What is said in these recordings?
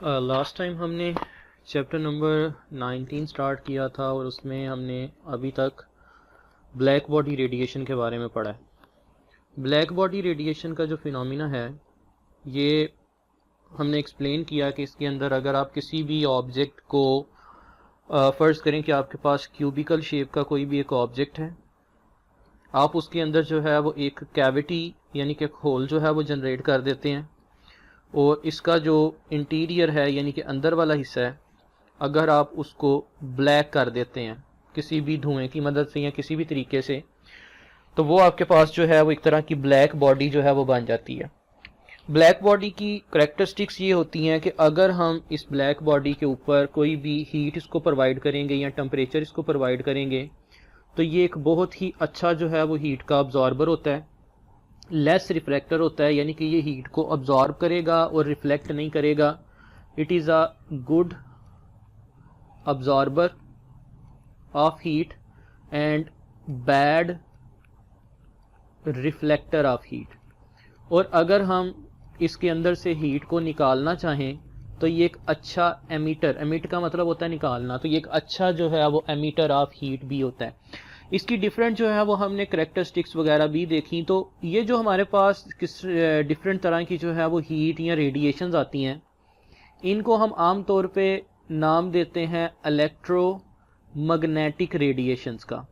Last time हमने chapter number 19 start किया था और उसमें हमने अभी तक ब्लैक बॉडी रेडिएशन के बारे में पढ़ा है। ब्लैक बॉडी रेडिएशन का जो फिनोमिना है ये हमने एक्सप्लेन किया कि इसके अंदर अगर आप किसी भी ऑब्जेक्ट को फ़र्ज़ करें कि आपके पास क्यूबिकल शेप का कोई भी एक ऑब्जेक्ट है, आप उसके अंदर जो है वो एक कैविटी यानी कि एक होल जो है वो जनरेट कर देते हैं और इसका जो इंटीरियर है यानी कि अंदर वाला हिस्सा है, अगर आप उसको ब्लैक कर देते हैं किसी भी धुएं की मदद से या किसी भी तरीके से, तो वो आपके पास जो है वो एक तरह की ब्लैक बॉडी जो है वो बन जाती है। ब्लैक बॉडी की करैक्टरिस्टिक्स ये होती हैं कि अगर हम इस ब्लैक बॉडी के ऊपर कोई भी हीट इसको प्रोवाइड करेंगे या टेम्परेचर इसको प्रोवाइड करेंगे तो ये एक बहुत ही अच्छा जो है वो हीट का अब्जॉर्बर होता है, लेस रिफ्लेक्टर होता है, यानी कि ये हीट को अब्जॉर्ब करेगा और रिफ्लेक्ट नहीं करेगा। It is a good absorber of heat and bad reflector of heat. और अगर हम इसके अंदर से हीट को निकालना चाहें तो ये एक अच्छा एमीटर, एमिट का मतलब होता है निकालना, तो ये एक अच्छा जो है वो एमीटर ऑफ हीट भी होता है। इसकी डिफरेंट जो है वो हमने करैक्टरिस्टिक्स वगैरह भी देखी। तो ये जो हमारे पास किस डिफरेंट तरह की जो है वो हीट या रेडिएशंस आती हैं, इनको हम आम तौर पे नाम देते हैं इलेक्ट्रोमैग्नेटिक रेडिएशंस का।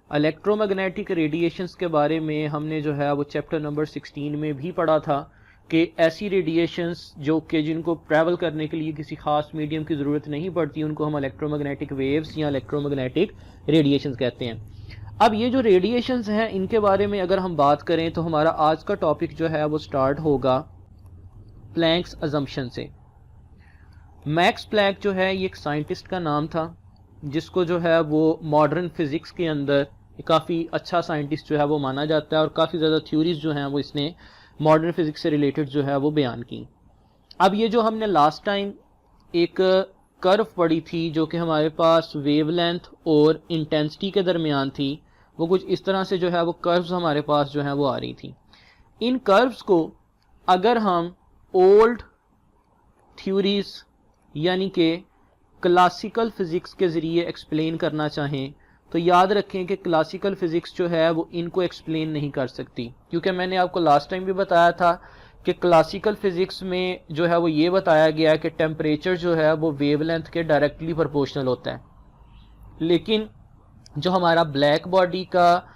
इलेक्ट्रोमैग्नेटिक रेडिएशंस के बारे में हमने जो है वो चैप्टर नंबर 16 में भी पढ़ा था कि ऐसी रेडिएशंस जो कि जिनको ट्रैवल करने के लिए किसी खास मीडियम की ज़रूरत नहीं पड़ती, उनको हम इलेक्ट्रोमैग्नेटिक वेव्स या इलेक्ट्रोमैग्नेटिक रेडिएशंस कहते हैं। अब ये जो रेडिएशंस हैं इनके बारे में अगर हम बात करें तो हमारा आज का टॉपिक जो है वो स्टार्ट होगा प्लैंक्स अजम्पशन से। मैक्स प्लैंक जो है ये एक साइंटिस्ट का नाम था जिसको जो है वो मॉडर्न फिज़िक्स के अंदर काफ़ी अच्छा साइंटिस्ट जो है वो माना जाता है और काफ़ी ज़्यादा थ्योरीज जो हैं वो इसने मॉडर्न फिज़िक्स से रिलेटेड जो है वो बयान की। अब ये जो हमने लास्ट टाइम एक कर्व पढ़ी थी जो कि हमारे पास वेवलेंथ और इंटेंसिटी के दरमियान थी, वो कुछ इस तरह से जो है वो कर्व्स हमारे पास जो है वो आ रही थी। इन कर्व्स को अगर हम ओल्ड थ्योरीज यानी कि क्लासिकल फ़िज़िक्स के ज़रिए एक्सप्लेन करना चाहें तो याद रखें कि क्लासिकल फ़िज़िक्स जो है वो इनको एक्सप्लेन नहीं कर सकती, क्योंकि मैंने आपको लास्ट टाइम भी बताया था कि क्लासिकल फ़िज़िक्स में जो है वो ये बताया गया है कि टेम्परेचर जो है वो वेवलेंथ के डायरेक्टली प्रोपोर्शनल होता है। लेकिन जो हमारा ब्लैक बॉडी का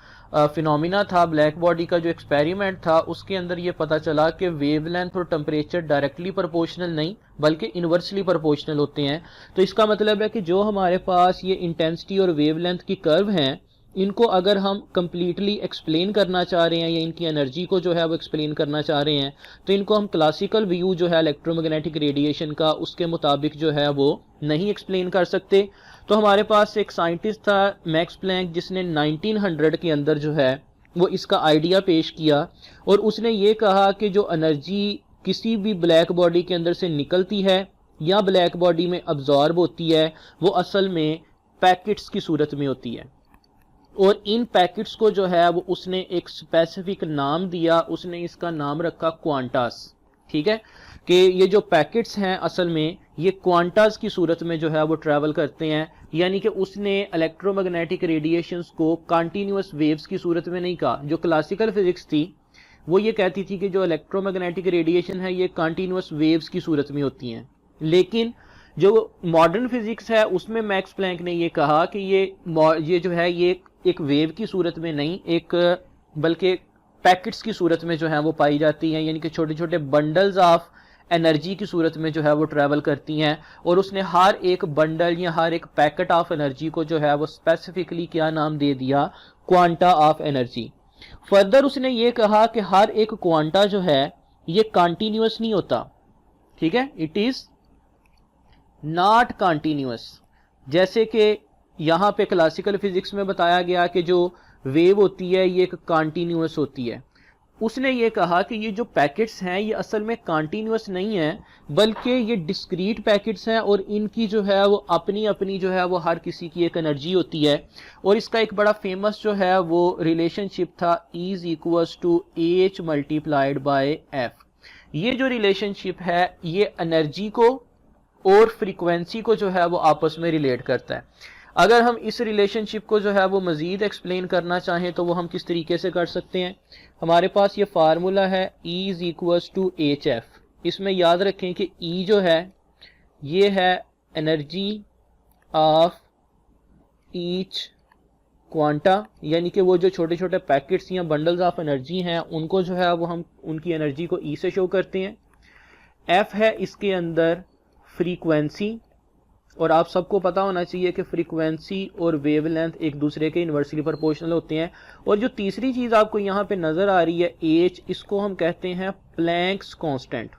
फिनोमिना था, ब्लैक बॉडी का जो एक्सपेरिमेंट था, उसके अंदर ये पता चला कि वेवलेंथ और टेम्परेचर डायरेक्टली प्रोपोर्शनल नहीं बल्कि इन्वर्सली प्रोपोर्शनल होते हैं। तो इसका मतलब है कि जो हमारे पास ये इंटेंसिटी और वेवलेंथ की कर्व हैं, इनको अगर हम कम्प्लीटली एक्सप्लेन करना चाह रहे हैं या इनकी एनर्जी को जो है वो एक्सप्लेन करना चाह रहे हैं तो इनको हम क्लासिकल व्यू जो है इलेक्ट्रोमैग्नेटिक रेडिएशन का उसके मुताबिक जो है वो नहीं एक्सप्लेन कर सकते। तो हमारे पास एक साइंटिस्ट था मैक्स प्लैंक जिसने 1900 के अंदर जो है वो इसका आइडिया पेश किया और उसने ये कहा कि जो एनर्जी किसी भी ब्लैक बॉडी के अंदर से निकलती है या ब्लैक बॉडी में अब्जॉर्ब होती है वो असल में पैकेट्स की सूरत में होती है। और इन पैकेट्स को जो है वो उसने एक स्पेसिफिक नाम दिया, उसने इसका नाम रखा क्वांटास। ठीक है, कि ये जो पैकेट्स हैं असल में ये क्वांटास की सूरत में जो है वो ट्रैवल करते हैं, यानी कि उसने इलेक्ट्रोमैग्नेटिक रेडिएशंस को कंटिन्यूअस वेव्स की सूरत में नहीं कहा। जो क्लासिकल फिजिक्स थी वो ये कहती थी कि जो इलेक्ट्रोमैग्नेटिक रेडिएशन है ये कंटिन्यूअस वेव्स की सूरत में होती हैं, लेकिन जो मॉडर्न फिजिक्स है उसमें मैक्स प्लैंक ने ये कहा कि ये जो है ये एक वेव की सूरत में नहीं, एक बल्कि पैकेट्स की सूरत में जो है वो पाई जाती हैं, यानी कि छोटे छोटे बंडल्स ऑफ एनर्जी की सूरत में जो है वो ट्रैवल करती हैं। और उसने हर एक बंडल या हर एक पैकेट ऑफ एनर्जी को जो है वो स्पेसिफिकली क्या नाम दे दिया, क्वांटा ऑफ एनर्जी। फर्दर उसने ये कहा कि हर एक क्वांटा जो है ये कंटिन्यूअस नहीं होता। ठीक है, इट इज नॉट कंटिन्यूअस। जैसे कि यहाँ पे क्लासिकल फिजिक्स में बताया गया कि जो वेव होती है ये एक कंटिन्यूअस होती है, उसने ये कहा कि ये जो पैकेट्स हैं ये असल में कंटिन्यूअस नहीं है बल्कि ये डिस्क्रीट पैकेट्स हैं और इनकी जो है वो अपनी अपनी जो है वो हर किसी की एक एनर्जी होती है। और इसका एक बड़ा फेमस जो है वो रिलेशनशिप था E = H × F। ये जो रिलेशनशिप है ये एनर्जी को और फ्रीक्वेंसी को जो है वो आपस में रिलेट करता है। अगर हम इस रिलेशनशिप को जो है वो मजीद एक्सप्लेन करना चाहें तो वो हम किस तरीके से कर सकते हैं। हमारे पास ये फार्मूला है E is equals to H F. इसमें याद रखें कि E जो है ये है एनर्जी ऑफ ईच क्वांटा, यानी कि वो जो छोटे छोटे पैकेट्स या बंडल्स ऑफ एनर्जी हैं उनको जो है वो हम उनकी एनर्जी को E से शो करते हैं। F है इसके अंदर फ्रीक्वेंसी, और आप सबको पता होना चाहिए कि फ्रीक्वेंसी और वेवलेंथ एक दूसरे के इन्वर्सली प्रोपोर्शनल होते हैं। और जो तीसरी चीज़ आपको यहाँ पे नज़र आ रही है H, इसको हम कहते हैं प्लैंक्स कांस्टेंट,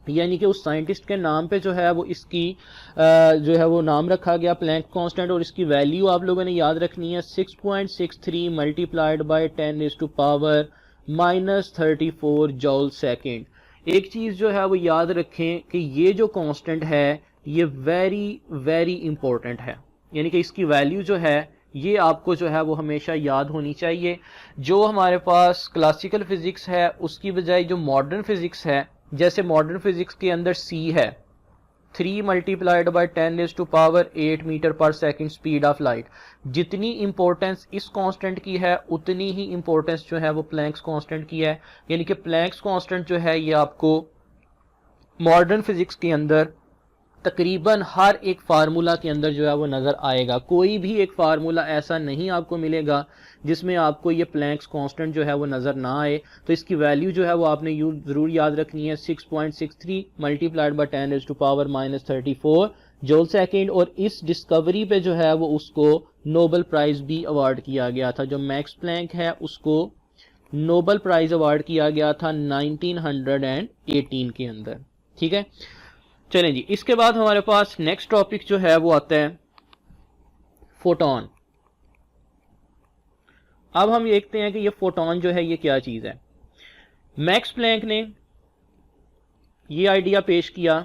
यानी कि उस साइंटिस्ट के नाम पे जो है वो इसकी जो है वो नाम रखा गया प्लैंक कांस्टेंट। और इसकी वैल्यू आप लोगों ने याद रखनी है 6.63 मल्टीप्लाइड बाय 10⁻⁻34 जॉल सेकेंड। एक चीज़ जो है वो याद रखें कि ये जो कांस्टेंट है ये वेरी वेरी इंपॉर्टेंट है, यानी कि इसकी वैल्यू जो है ये आपको जो है वो हमेशा याद होनी चाहिए। जो हमारे पास क्लासिकल फिजिक्स है उसकी बजाय जो मॉडर्न फिजिक्स है, जैसे मॉडर्न फिजिक्स के अंदर C है 3 मल्टीप्लाइड बाय 10⁸ मीटर पर सेकंड स्पीड ऑफ लाइट, जितनी इंपॉर्टेंस इस कांस्टेंट की है उतनी ही इंपॉर्टेंस जो है वो प्लैंक्स कांस्टेंट की है। यानी कि प्लैंक्स कांस्टेंट जो है ये आपको मॉडर्न फिजिक्स के अंदर तकरीबन हर एक फार्मूला के अंदर जो है वो नज़र आएगा। कोई भी एक फार्मूला ऐसा नहीं आपको मिलेगा जिसमें आपको ये प्लैंक्स कांस्टेंट जो है वो नज़र ना आए। तो इसकी वैल्यू जो है वो आपने ज़रूर याद रखनी है 6.63 मल्टीप्लाइड बाय 10⁻⁻34 जॉल सेकेंड। और इस डिस्कवरी पे जो है वो उसको नोबेल प्राइज़ भी अवार्ड किया गया था। जो मैक्स प्लैंक है उसको नोबेल प्राइज़ अवार्ड किया गया था 1918 के अंदर। ठीक है, चलें जी। इसके बाद हमारे पास नेक्स्ट टॉपिक जो है वो आता है फोटोन। अब हम देखते हैं कि ये फोटोन जो है ये क्या चीज़ है। मैक्स प्लैंक ने ये आइडिया पेश किया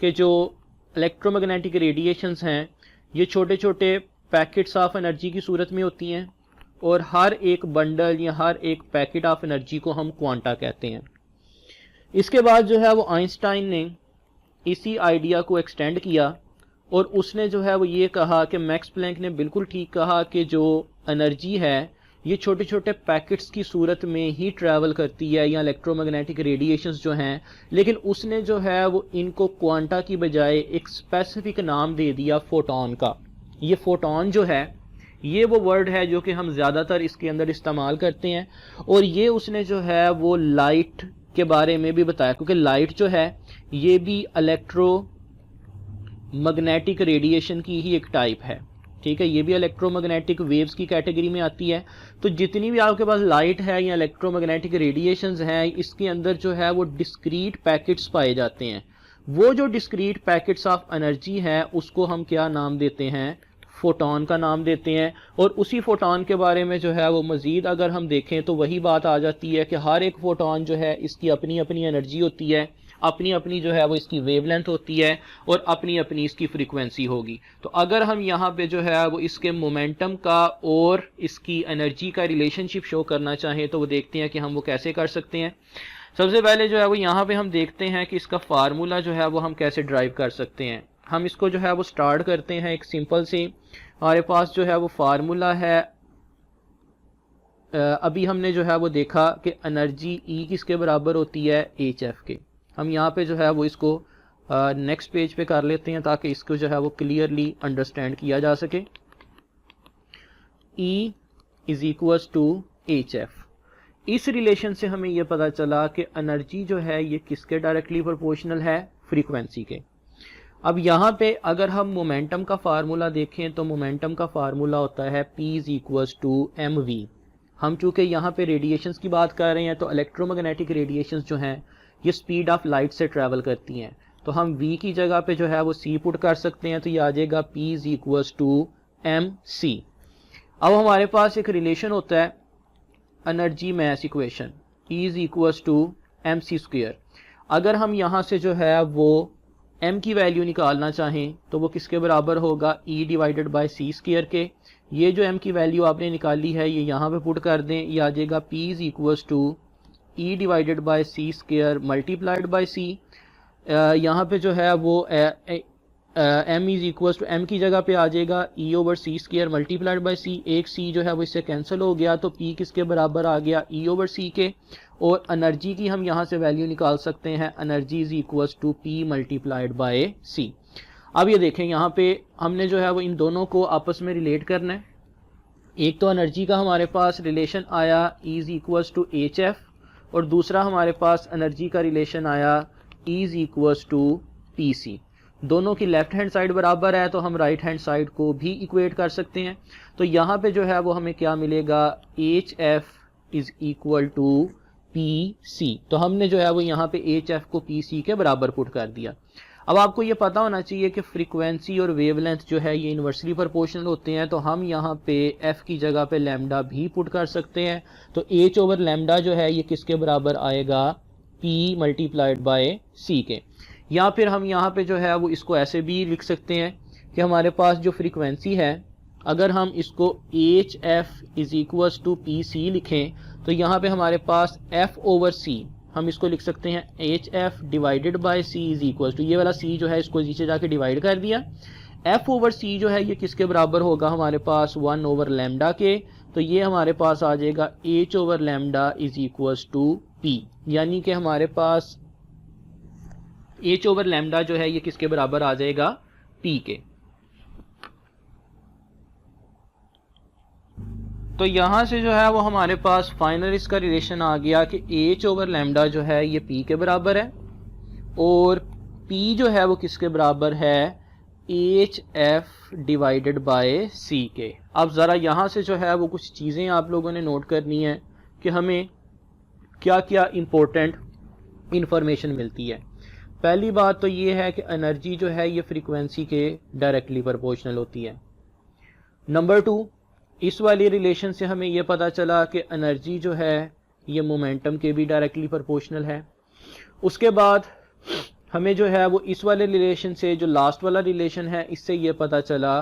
कि जो इलेक्ट्रोमैग्नेटिक रेडिएशंस हैं ये छोटे छोटे पैकेट्स ऑफ एनर्जी की सूरत में होती हैं, और हर एक बंडल या हर एक पैकेट ऑफ एनर्जी को हम क्वांटा कहते हैं। इसके बाद जो है वो आइंस्टाइन ने इसी आइडिया को एक्सटेंड किया और उसने जो है वो ये कहा कि मैक्स प्लैंक ने बिल्कुल ठीक कहा कि जो एनर्जी है ये छोटे छोटे पैकेट्स की सूरत में ही ट्रैवल करती है या इलेक्ट्रोमैग्नेटिक रेडिएशंस जो हैं, लेकिन उसने जो है वो इनको क्वांटा की बजाय एक स्पेसिफिक नाम दे दिया फोटोन का। ये फोटोन जो है ये वो वर्ड है जो कि हम ज़्यादातर इसके अंदर इस्तेमाल करते हैं, और ये उसने जो है वो लाइट के बारे में भी बताया, क्योंकि लाइट जो है ये भी इलेक्ट्रोमैग्नेटिक रेडिएशन की ही एक टाइप है। ठीक है, ये भी इलेक्ट्रोमैग्नेटिक वेव्स की कैटेगरी में आती है। तो जितनी भी आपके पास लाइट है या इलेक्ट्रोमैग्नेटिक रेडिएशंस हैं इसके अंदर जो है वो डिस्क्रीट पैकेट्स पाए जाते हैं। वो जो डिस्क्रीट पैकेट्स ऑफ एनर्जी है उसको हम क्या नाम देते हैं, फोटोन का नाम देते हैं। और उसी फोटोन के बारे में जो है वो मज़ीद अगर हम देखें तो वही बात आ जाती है कि हर एक फोटोन जो है इसकी अपनी अपनी एनर्जी होती है, अपनी अपनी जो है वो इसकी वेवलेंथ होती है और अपनी अपनी इसकी फ्रीक्वेंसी होगी। तो अगर हम यहाँ पे जो है वो इसके मोमेंटम का और इसकी एनर्जी का रिलेशनशिप शो करना चाहें तो वो देखते हैं कि हम वो कैसे कर सकते हैं। सबसे पहले जो है वो यहाँ पे हम देखते हैं कि इसका फार्मूला जो है वो हम कैसे ड्राइव कर सकते हैं। हम इसको जो है वो स्टार्ट करते हैं एक सिंपल से। हमारे पास जो है वो फार्मूला है, अभी हमने जो है वो देखा कि एनर्जी E किसके बराबर होती है, HF के। हम यहाँ पे जो है वो इसको नेक्स्ट पेज पे कर लेते हैं ताकि इसको जो है वो क्लियरली अंडरस्टैंड किया जा सके। E is equals to HF। इस रिलेशन से हमें यह पता चला कि एनर्जी जो है ये किसके डायरेक्टली प्रोपोर्शनल है, फ्रीक्वेंसी के। अब यहाँ पे अगर हम मोमेंटम का फार्मूला देखें तो मोमेंटम का फार्मूला होता है P is equals to mv। हम चूँकि यहाँ पे रेडिएशंस की बात कर रहे हैं तो इलेक्ट्रोमैग्नेटिक रेडिएशंस जो हैं ये स्पीड ऑफ लाइट से ट्रैवल करती हैं, तो हम v की जगह पे जो है वो c पुट कर सकते हैं, तो ये आ जाएगा P is equals to mc। अब हमारे पास एक रिलेशन होता है energy mass equation, E is equals to mc²। अगर हम यहाँ से जो है वो m की वैल्यू निकालना चाहें तो वो किसके बराबर होगा, E डिवाइडेड बाय c² के। ये जो m की वैल्यू आपने निकाली है ये यहाँ पे पुट कर दें, ये आ जाएगा P is equals to E divided by C square multiplied by C. यहाँ पे जो है वो m is equal to m की जगह पे आ जाएगा E over C square multiplied by C. एक c जो है वो इससे कैंसिल हो गया तो p किसके बराबर आ गया E ओवर c के। और एनर्जी की हम यहाँ से वैल्यू निकाल सकते हैं, energy is equal to p multiplied by c। अब ये देखें यहाँ पे हमने जो है वो इन दोनों को आपस में रिलेट करना है। एक तो एनर्जी का हमारे पास रिलेशन आया E is equal to H F और दूसरा हमारे पास एनर्जी का रिलेशन आया E is equal to P C. दोनों की लेफ्ट हैंड साइड बराबर है तो हम राइट हैंड साइड को भी इक्वेट कर सकते हैं। तो यहाँ पे जो है वो हमें क्या मिलेगा, H F is equal to P C. तो हमने जो है वो यहाँ पे एच एफ को पी सी के बराबर पुट कर दिया। अब आपको ये पता होना चाहिए कि फ्रीक्वेंसी और वेवलेंथ जो है ये इन्वर्सली प्रोपोर्शनल होते हैं, तो हम यहाँ पे f की जगह पे लैम्डा भी पुट कर सकते हैं। तो h ओवर लैम्डा जो है ये किसके बराबर आएगा, p मल्टीप्लाइड बाय c के। या फिर हम यहाँ पे जो है वो इसको ऐसे भी लिख सकते हैं कि हमारे पास जो फ्रीक्वेंसी है, अगर हम इसको H F is equal to P C लिखें तो यहाँ पे हमारे पास f ओवर c हम इसको लिख सकते हैं H F divided by C is equal to, ये वाला c जो है इसको नीचे जाके डिवाइड कर दिया। f ओवर c जो है ये किसके बराबर होगा हमारे पास 1 ओवर लैम्डा के। तो ये हमारे पास आ जाएगा h over lambda is equal to p, यानी कि हमारे पास h ओवर लैम्डा जो है ये किसके बराबर आ जाएगा, p के। तो यहाँ से जो है वो हमारे पास फाइनल इसका रिलेशन आ गया कि h ओवर लैम्डा जो है ये p के बराबर है और p जो है वो किसके बराबर है, H F divided bye c के। अब ज़रा यहाँ से जो है वो कुछ चीज़ें आप लोगों ने नोट करनी है कि हमें क्या क्या इम्पोर्टेंट इंफॉर्मेशन मिलती है। पहली बात तो ये है कि एनर्जी जो है ये फ्रीक्वेंसी के डायरेक्टली प्रोपोर्शनल होती है। नंबर 2, इस वाली रिलेशन से हमें यह पता चला कि एनर्जी जो है ये मोमेंटम के भी डायरेक्टली प्रोपोर्शनल है। उसके बाद हमें जो है वो इस वाले रिलेशन से, जो लास्ट वाला रिलेशन है, इससे ये पता चला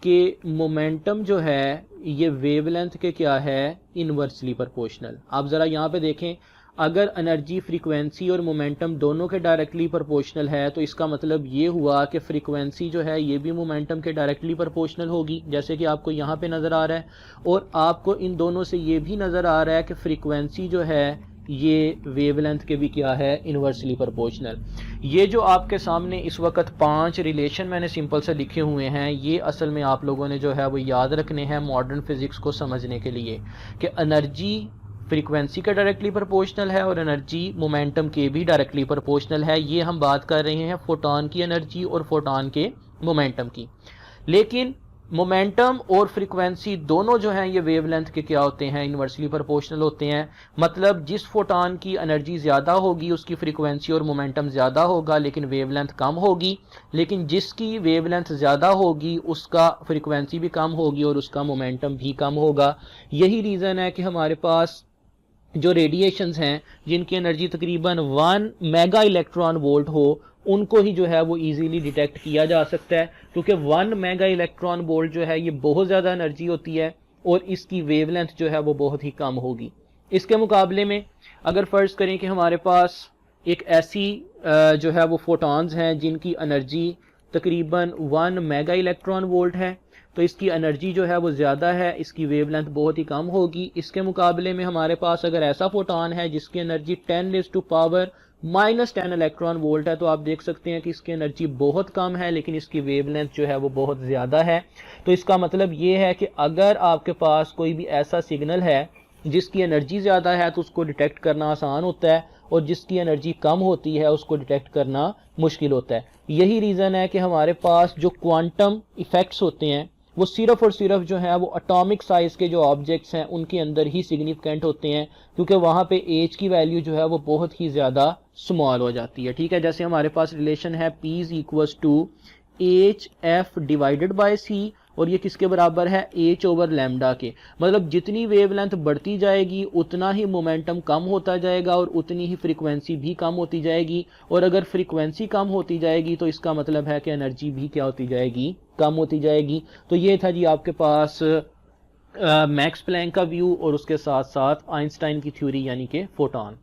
कि मोमेंटम जो है ये वेवलेंथ के क्या है, इन्वर्सली प्रोपोर्शनल। आप ज़रा यहाँ पे देखें, अगर एनर्जी फ्रीक्वेंसी और मोमेंटम दोनों के डायरेक्टली प्रोपोर्शनल है तो इसका मतलब ये हुआ कि फ्रीक्वेंसी जो है ये भी मोमेंटम के डायरेक्टली प्रोपोर्शनल होगी, जैसे कि आपको यहाँ पे नज़र आ रहा है। और आपको इन दोनों से ये भी नज़र आ रहा है कि फ्रीक्वेंसी जो है ये वेवलेंथ के भी क्या है, इन्वर्सली प्रोपोर्शनल। ये जो आपके सामने इस वक्त 5 रिलेशन मैंने सिंपल से लिखे हुए हैं, ये असल में आप लोगों ने जो है वो याद रखने हैं मॉडर्न फिजिक्स को समझने के लिए कि एनर्जी फ्रीक्वेंसी का डायरेक्टली प्रोपोर्शनल है और एनर्जी मोमेंटम के भी डायरेक्टली प्रोपोर्शनल है। ये हम बात कर रहे हैं फोटॉन की एनर्जी और फोटॉन के मोमेंटम की। लेकिन मोमेंटम और फ्रीक्वेंसी दोनों जो हैं ये वेवलेंथ के क्या होते हैं, इन्वर्सली प्रोपोर्शनल होते हैं। मतलब जिस फोटॉन की एनर्जी ज़्यादा होगी उसकी फ्रीक्वेंसी और मोमेंटम ज़्यादा होगा लेकिन वेवलेंथ कम होगी, लेकिन जिसकी वेवलेंथ ज़्यादा होगी उसका फ्रीक्वेंसी भी कम होगी और उसका मोमेंटम भी कम होगा। यही रीज़न है कि हमारे पास जो रेडिएशंस हैं जिनकी एनर्जी तकरीबन 1 मेगा इलेक्ट्रॉन वोल्ट हो, उनको ही जो है वो इजीली डिटेक्ट किया जा सकता है, क्योंकि 1 मेगा इलेक्ट्रॉन वोल्ट जो है ये बहुत ज़्यादा एनर्जी होती है और इसकी वेवलेंथ जो है वो बहुत ही कम होगी। इसके मुकाबले में अगर फ़र्ज़ करें कि हमारे पास एक ऐसी जो है वो फोटॉन्स हैं जिनकी एनर्जी तकरीबन 1 मेगा इलेक्ट्रॉन वोल्ट है, तो इसकी एनर्जी जो है वो ज़्यादा है, इसकी वेवलेंथ बहुत ही कम होगी। इसके मुकाबले में हमारे पास अगर ऐसा फोटॉन है जिसकी एनर्जी 10⁻⁻⁻10 इलेक्ट्रॉन वोल्ट है, तो आप देख सकते हैं कि इसकी एनर्जी बहुत कम है लेकिन इसकी वेवलेंथ जो है वो बहुत ज़्यादा है। तो इसका मतलब ये है कि अगर आपके पास कोई भी ऐसा सिग्नल है जिसकी एनर्जी ज़्यादा है तो उसको डिटेक्ट करना आसान होता है और जिसकी एनर्जी कम होती है उसको डिटेक्ट करना मुश्किल होता है। यही रीज़न है कि हमारे पास जो क्वांटम इफ़ेक्ट्स होते हैं वो सिर्फ और सिर्फ जो है वो एटॉमिक साइज़ के जो ऑब्जेक्ट्स हैं उनके अंदर ही सिग्निफिकेंट होते हैं, क्योंकि वहाँ पे एज की वैल्यू जो है वो बहुत ही ज़्यादा स्मॉल हो जाती है। ठीक है, जैसे हमारे पास रिलेशन है P is equals to H F divided by C और ये किसके बराबर है, h ओवर लैम्डा के। मतलब जितनी वेवलेंथ बढ़ती जाएगी उतना ही मोमेंटम कम होता जाएगा और उतनी ही फ्रीक्वेंसी भी कम होती जाएगी, और अगर फ्रीक्वेंसी कम होती जाएगी तो इसका मतलब है कि एनर्जी भी क्या होती जाएगी, कम होती जाएगी। तो ये था जी आपके पास मैक्स प्लैंक का व्यू और उसके साथ साथ आइंस्टाइन की थ्योरी यानी कि फोटॉन।